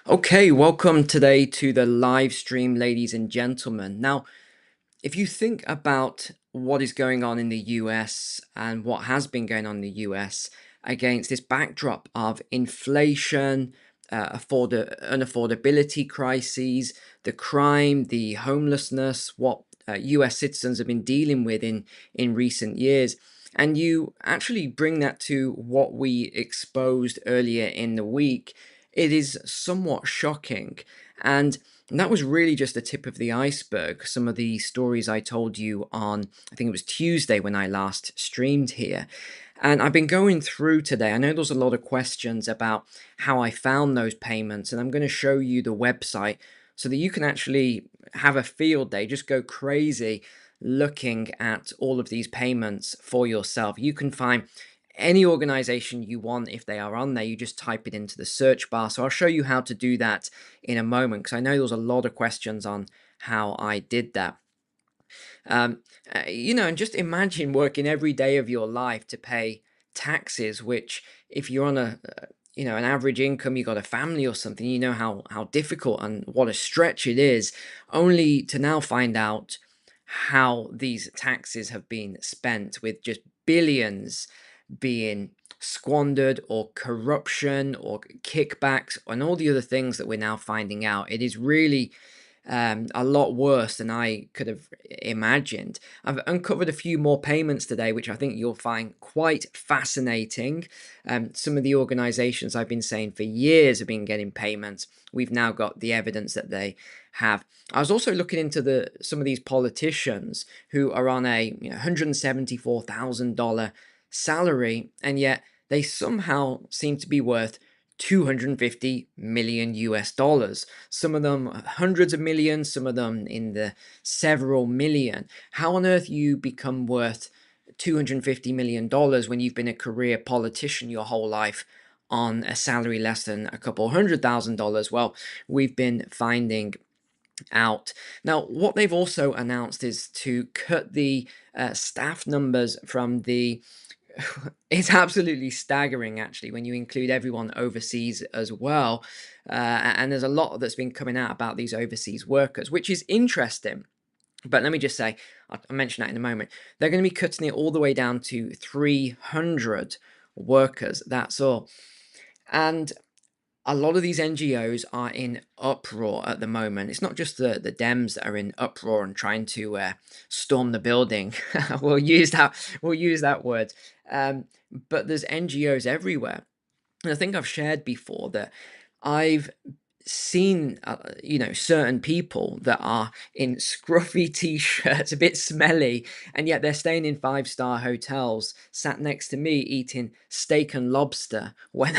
Okay, welcome today to the live stream, ladies and gentlemen. Now, if you think about what is going on in the US and what has been going on in the US against this backdrop of inflation, unaffordability crises, the crime, the homelessness, what US citizens have been dealing with in recent years, and you actually bring that to what we exposed earlier in the week, it is somewhat shocking. And that was really just the tip of the iceberg. Some of the stories I told you on, I think it was Tuesday when I last streamed here. And I've been going through today. I know there's a lot of questions about how I found those payments, and I'm going to show you the website so that you can actually have a field day, just go crazy looking at all of these payments for yourself. You can find any organization you want if they are on there. You just type it into the search bar. So I'll show you how to do that in a moment, because I know there was a lot of questions on how I did that. Um, and just imagine working every day of your life to pay taxes, which if you're on an average income, you got a family or something, you know how difficult and what a stretch it is, only to now find out how these taxes have been spent, with just billions being squandered, or corruption, or kickbacks, and all the other things that we're now finding out. It is really a lot worse than I could have imagined. I've uncovered a few more payments today, which I think you'll find quite fascinating. Some of the organizations I've been saying for years have been getting payments. We've now got the evidence that they have. I was also looking into some of these politicians who are on a $174,000 salary, and yet they somehow seem to be worth 250 million US dollars. Some of them hundreds of millions, some of them in the several million. How on earth you become worth $250 million when you've been a career politician your whole life on a salary less than a couple $100,000? Well, we've been finding out. Now, what they've also announced is to cut the staff numbers from the it's absolutely staggering, actually, when you include everyone overseas as well. And there's a lot that's been coming out about these overseas workers, which is interesting. But let me just say, I'll mention that in a moment. They're going to be cutting it all the way down to 300 workers. That's all. And a lot of these NGOs are in uproar at the moment. It's not just the Dems that are in uproar and trying to storm the building. We'll use that word. But there's NGOs everywhere. And I think I've shared before that I've seen certain people that are in scruffy t-shirts, a bit smelly, and yet they're staying in five-star hotels, sat next to me eating steak and lobster when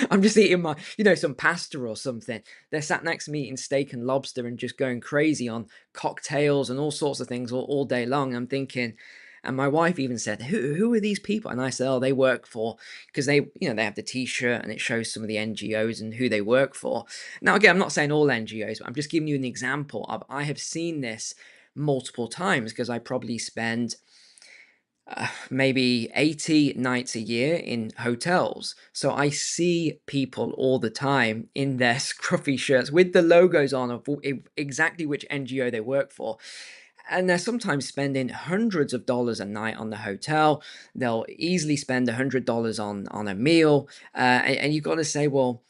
I'm just eating my some pasta or something. They're sat next to me eating steak and lobster and just going crazy on cocktails and all sorts of things all day long. I'm thinking, and my wife even said, who are these people? And I said, oh, they work for, because they have the t-shirt and it shows some of the NGOs and who they work for. Now, again, I'm not saying all NGOs, but I'm just giving you an example of, I have seen this multiple times, because I probably spend maybe 80 nights a year in hotels. So I see people all the time in their scruffy shirts with the logos on of exactly which NGO they work for. And they're sometimes spending hundreds of dollars a night on the hotel. They'll easily spend $100 on a meal. And you've got to say, well,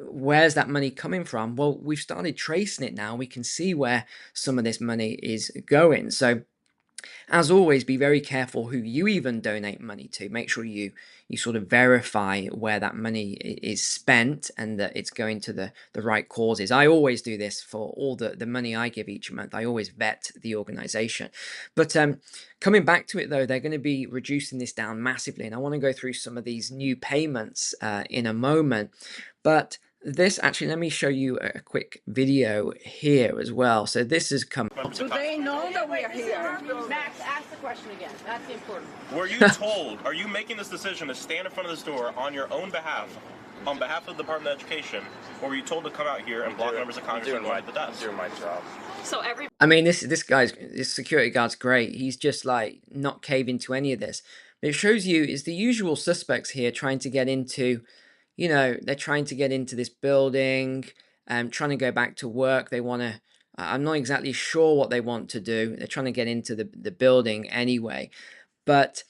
where's that money coming from? Well, we've started tracing it now. We can see where some of this money is going. So, as always, be very careful who you even donate money to. Make sure you sort of verify where that money is spent and that it's going to the right causes. I always do this for all the money I give each month. I always vet the organization. But coming back to it, though, they're going to be reducing this down massively. And I want to go through some of these new payments in a moment. But actually, let me show you a quick video here as well. So this has come. Do they know that we are here? Max, ask the question again. That's important. Were you told, are you making this decision to stand in front of the store on your own behalf, on behalf of the Department of Education, or were you told to come out here and block members of Congress and go at the desk? I'm doing my job. So I mean, this security guard's great. He's just like not caving to any of this. But it shows you is the usual suspects here trying to get into, they're trying to get into this building, trying to go back to work. They want to, I'm not exactly sure what they want to do. They're trying to get into the building anyway. But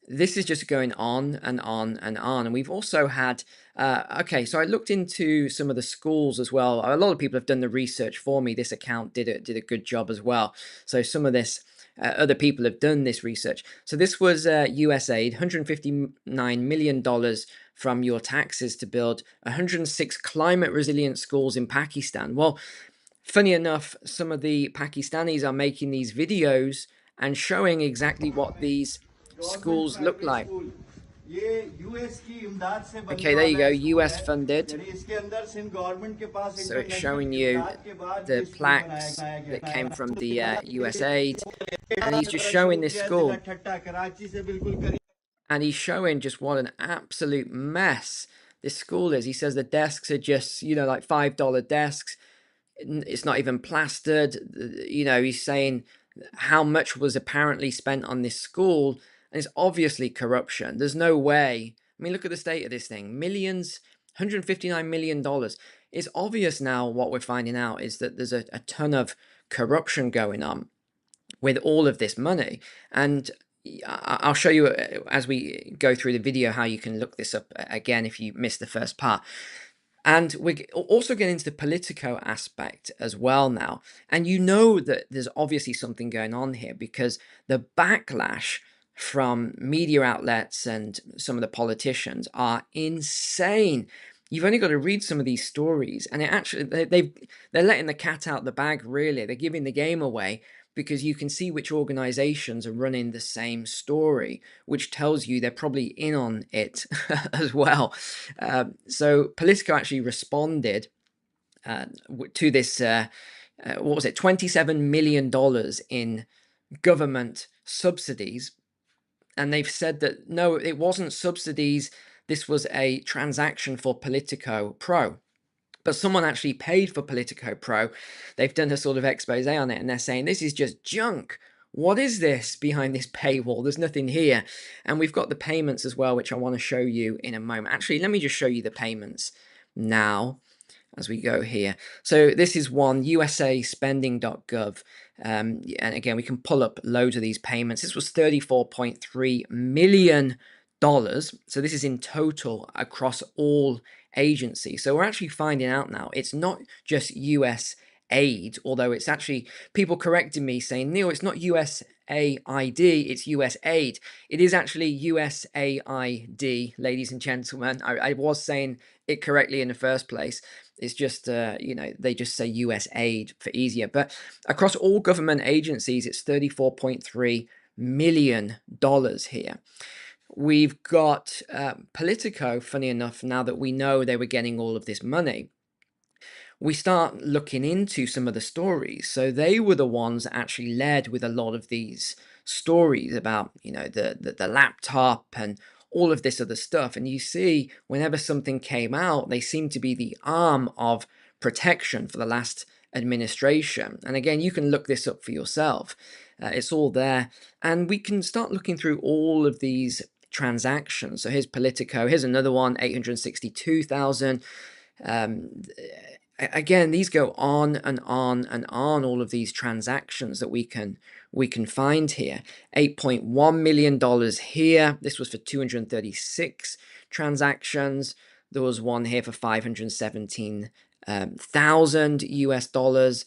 this is just going on and on and on. And we've also had, so I looked into some of the schools as well. A lot of people have done the research for me. This account did a good job as well. So some of this, other people have done this research. So this was USAID, $159 million from your taxes to build 106 climate resilient schools in Pakistan. Well, funny enough, some of the Pakistanis are making these videos and showing exactly what these schools look like. Okay, there you go, US funded. So it's showing you the plaques that came from the USAID, and he's just showing this school. And he's showing just what an absolute mess this school is. He says the desks are just, like $5 desks. It's not even plastered. He's saying how much was apparently spent on this school, and it's obviously corruption. There's no way. I mean, look at the state of this thing. Millions, $159 million. It's obvious now. What we're finding out is that there's a ton of corruption going on with all of this money. And I'll show you as we go through the video how you can look this up again if you missed the first part. And we're also getting into the Politico aspect as well now. And that there's obviously something going on here, because the backlash from media outlets and some of the politicians are insane. You've only got to read some of these stories, and they're letting the cat out the bag, really. They're giving the game away, because you can see which organizations are running the same story, which tells you they're probably in on it as well. So Politico actually responded to this, what was it, $27 million in government subsidies. And they've said that, no, it wasn't subsidies. This was a transaction for Politico Pro. But someone actually paid for Politico Pro. They've done a sort of expose on it, and they're saying this is just junk. What is this behind this paywall? There's nothing here. And we've got the payments as well, which I want to show you in a moment. Actually, let me just show you the payments now as we go here. So this is one, usaspending.gov. And again, we can pull up loads of these payments. This was $34.3 million. So this is in total across all agencies. So we're actually finding out now it's not just USAID, although it's actually people correcting me saying, Neil, it's not USAID, it's USAID. It is actually USAID, ladies and gentlemen. I was saying it correctly in the first place. It's just, they just say USAID for easier. But across all government agencies, it's $34.3 million here. We've got Politico, funny enough, now that we know they were getting all of this money, we start looking into some of the stories. So they were the ones that actually led with a lot of these stories about, the laptop and all of this other stuff. And you see, whenever something came out, they seem to be the arm of protection for the last administration. And again, you can look this up for yourself. It's all there. And we can start looking through all of these transactions. So here's Politico. Here's another one, 862,000. Again, these go on and on and on. All of these transactions that we can find here. $8.1 million here. This was for 236 transactions. There was one here for 517,000 US dollars.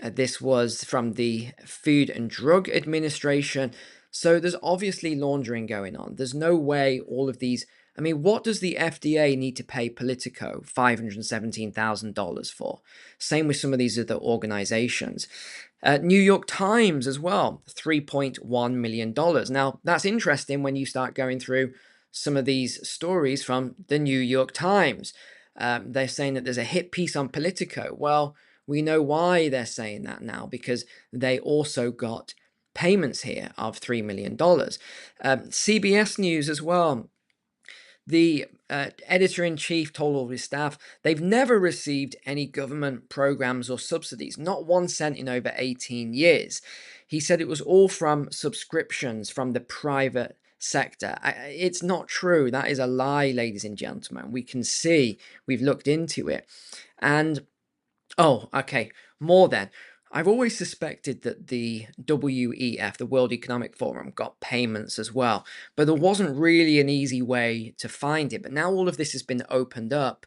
This was from the Food and Drug Administration. So there's obviously laundering going on. There's no way all of these. I mean, what does the FDA need to pay Politico $517,000 for? Same with some of these other organizations. New York Times as well, $3.1 million. Now, that's interesting when you start going through some of these stories from the New York Times. They're saying that there's a hit piece on Politico. Well, we know why they're saying that now, because they also got payments here of $3 million. CBS News as well. The editor-in-chief told all his staff they've never received any government programs or subsidies, not 1 cent in over 18 years. He said it was all from subscriptions from the private sector. It's not true. That is a lie, ladies and gentlemen. We can see, we've looked into it. And, oh, okay, more then. I've always suspected that the WEF, the World Economic Forum, got payments as well, but there wasn't really an easy way to find it. But now all of this has been opened up,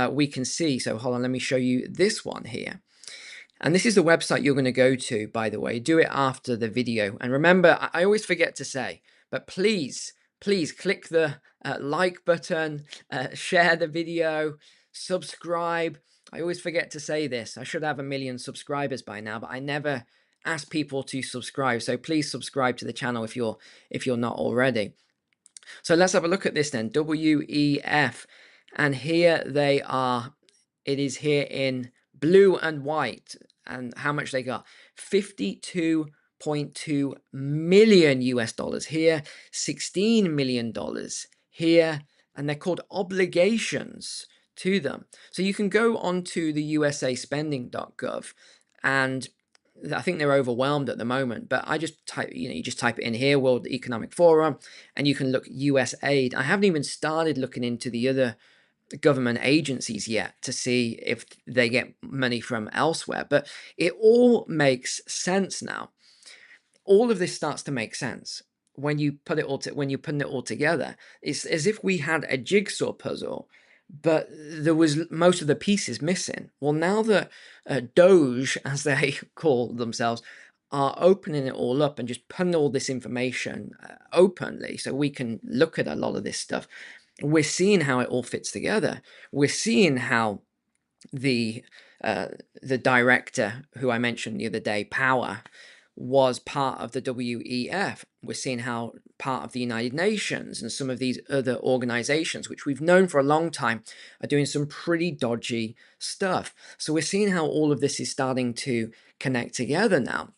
we can see. So hold on, let me show you this one here. And this is the website you're going to go to, by the way. Do it after the video. And remember, I always forget to say, but please click the like button, share the video, subscribe. I always forget to say this. I should have 1 million subscribers by now, but I never ask people to subscribe. So please subscribe to the channel if you're not already. So let's have a look at this then. WEF. And here they are. It is here in blue and white. And how much they got? 52.2 million US dollars here, $16 million here, and they're called obligations to them. So you can go onto the usaspending.gov, and I think they're overwhelmed at the moment, but I just type, you just type it in here, World Economic Forum, and you can look USAID. I haven't even started looking into the other government agencies yet to see if they get money from elsewhere, but it all makes sense now. All of this starts to make sense when you put it all when you're putting it all together. It's as if we had a jigsaw puzzle, but there was most of the pieces missing. Well, now that Doge, as they call themselves, are opening it all up and just putting all this information openly so we can look at a lot of this stuff, we're seeing how it all fits together. We're seeing how the director who I mentioned the other day, Power, was part of the WEF. We're seeing how part of the United Nations and some of these other organizations, which we've known for a long time, are doing some pretty dodgy stuff. So we're seeing how all of this is starting to connect together now.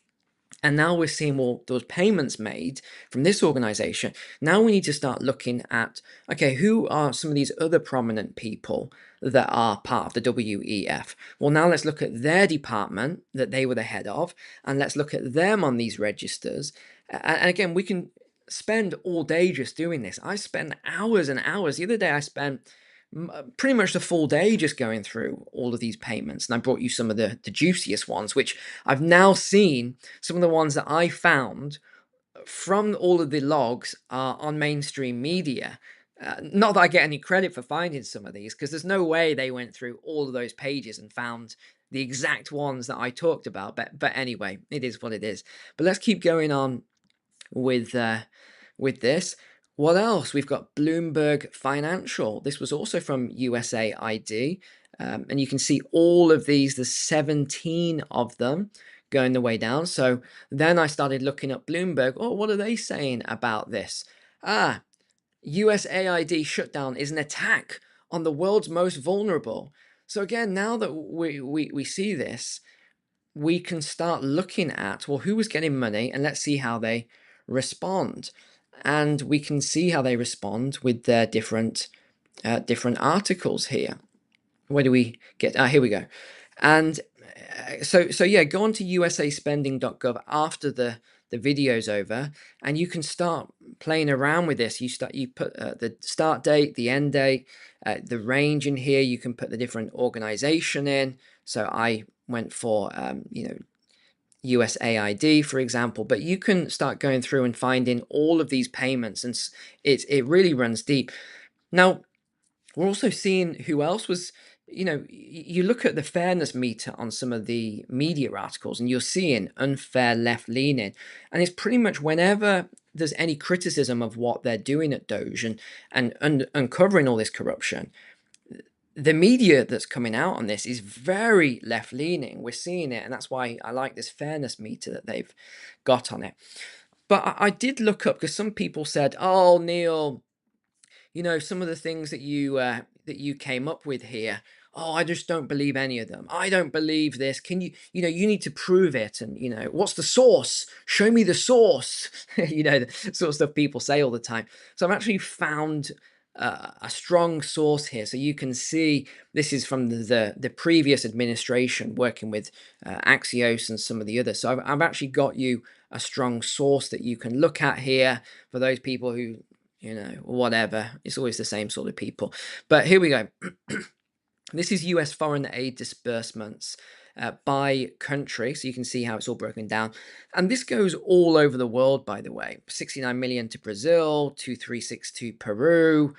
And now we're seeing, well, those payments made from this organization. Now we need to start looking at, okay, who are some of these other prominent people that are part of the WEF? Well, now let's look at their department that they were the head of, and let's look at them on these registers. And again, we can spend all day just doing this. I spend hours and hours. The other day I spent pretty much the full day just going through all of these payments, and I brought you some of the juiciest ones, which I've now seen. Some of the ones that I found from all of the logs are on mainstream media. Not that I get any credit for finding some of these, because there's no way they went through all of those pages and found the exact ones that I talked about, but anyway, it is what it is. But let's keep going on with this. What else? We've got Bloomberg Financial. This was also from USAID. And you can see all of these, there's 17 of them going the way down. So then I started looking at Bloomberg. Oh, what are they saying about this? USAID shutdown is an attack on the world's most vulnerable. So again, now that we see this, we can start looking at, well, who was getting money, and let's see how they respond. And we can see how they respond with their different articles here. Where do we get? Here we go. And so yeah, go on to usaspending.gov after the video's over, and you can start playing around with this. You put the start date, the end date, the range in here. You can put the different organization in. So I went for USAID, for example, but you can start going through and finding all of these payments, and it really runs deep. Now, we're also seeing who else was, you look at the fairness meter on some of the media articles, and you're seeing unfair left-leaning, and it's pretty much whenever there's any criticism of what they're doing at Doge and uncovering all this corruption, the media that's coming out on this is very left-leaning. We're seeing it, and that's why I like this fairness meter that they've got on it. But I did look up, because some people said, "Oh, Neil, some of the things that you came up with here, oh, I just don't believe any of them. I don't believe this. Can you need to prove it, and what's the source? Show me the source." The sort of stuff people say all the time. So I've actually found a strong source here, so you can see this is from the previous administration working with Axios and some of the others. So I've actually got you a strong source that you can look at here for those people who, whatever. It's always the same sort of people. But here we go. This is US foreign aid disbursements by country. So you can see how it's all broken down. And this goes all over the world, by the way. 69 million to Brazil, 236 to Peru,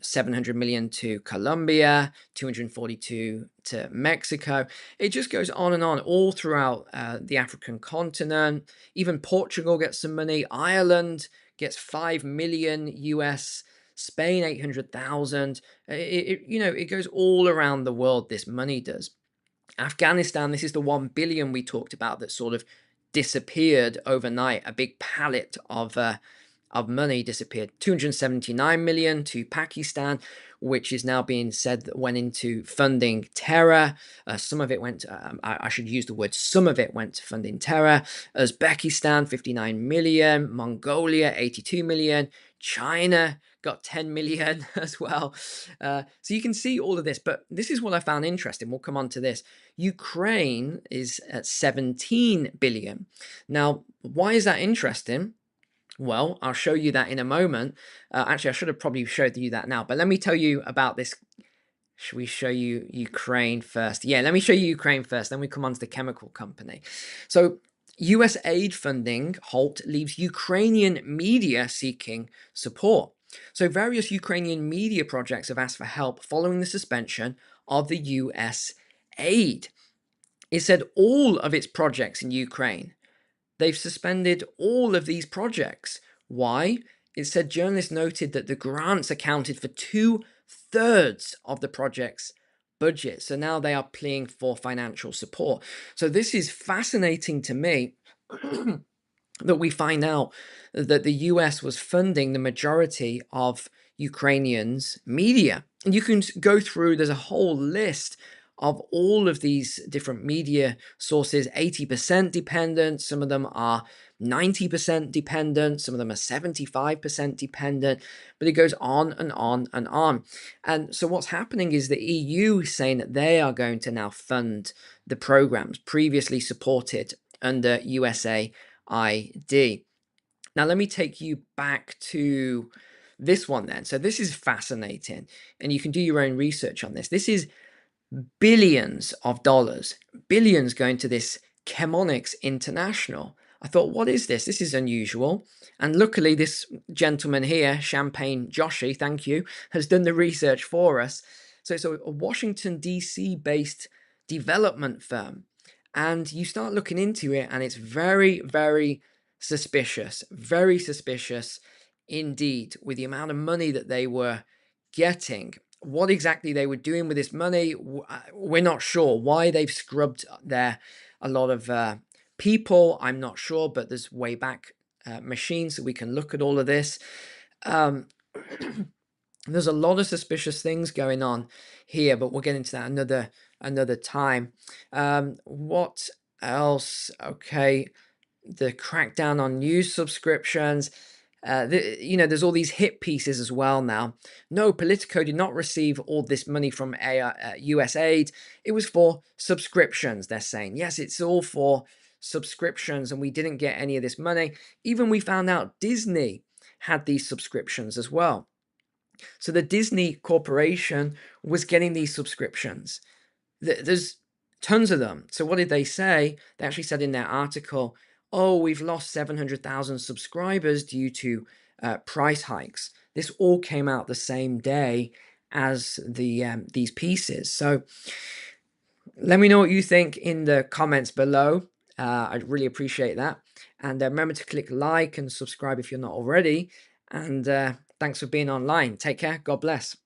700 million to Colombia, 242 to Mexico. It just goes on and on all throughout the African continent. Even Portugal gets some money. Ireland gets 5 million US. Spain 800,000. It goes all around the world. This money does. Afghanistan, this is the 1 billion we talked about that sort of disappeared overnight. A big pallet of money disappeared. 279 million to Pakistan, which is now being said that went into funding terror. Some of it went, I should use the word, some of it went to funding terror. Uzbekistan, 59 million. Mongolia, 82 million. China got 10 million as well. So you can see all of this, but this is what I found interesting. We'll come on to this. Ukraine is at 17 billion. Now, why is that interesting? Well, I'll show you that in a moment. Actually, I should have probably showed you that now, but let me tell you about this. Should we show you Ukraine first? Yeah, let me show you Ukraine first, then we come on to the chemical company. So USAID funding halt leaves Ukrainian media seeking support. So various Ukrainian media projects have asked for help following the suspension of the US aid. It said all of its projects in Ukraine, they've suspended all of these projects. Why? It said journalists noted that the grants accounted for 2/3 of the project's budget. So now they are pleading for financial support. So this is fascinating to me that we find out that the US was funding the majority of Ukrainians' media. And you can go through, there's a whole list of all of these different media sources, 80% dependent, some of them are 90% dependent, some of them are 75% dependent, but it goes on and on and on. And so what's happening is the EU is saying that they are going to now fund the programs previously supported under USAID. Now, let me take you back to this one then. So this is fascinating, and you can do your own research on this. This is billions of dollars, billions going to this Chemonics International. I thought, what is this? This is unusual. And luckily, this gentleman here, Champagne Joshi, thank you, has done the research for us. So it's a Washington, D.C. based development firm. And you start looking into it, and it's very, very suspicious indeed, with the amount of money that they were getting. What exactly they were doing with this money, we're not sure. Why they've scrubbed a lot of people, I'm not sure, but there's Wayback Machines so we can look at all of this. There's a lot of suspicious things going on here, but we'll get into that another time. What else? Okay, the crackdown on news subscriptions. There's all these hit pieces as well now. No, Politico did not receive all this money from USAID. It was for subscriptions, they're saying. Yes, it's all for subscriptions, and we didn't get any of this money. Even we found out Disney had these subscriptions as well. So the Disney Corporation was getting these subscriptions. There's tons of them. So what did they say? They actually said in their article, oh, we've lost 700,000 subscribers due to price hikes. This all came out the same day as these pieces. So let me know what you think in the comments below. I'd really appreciate that. And remember to click like and subscribe if you're not already. And thanks for being online. Take care. God bless.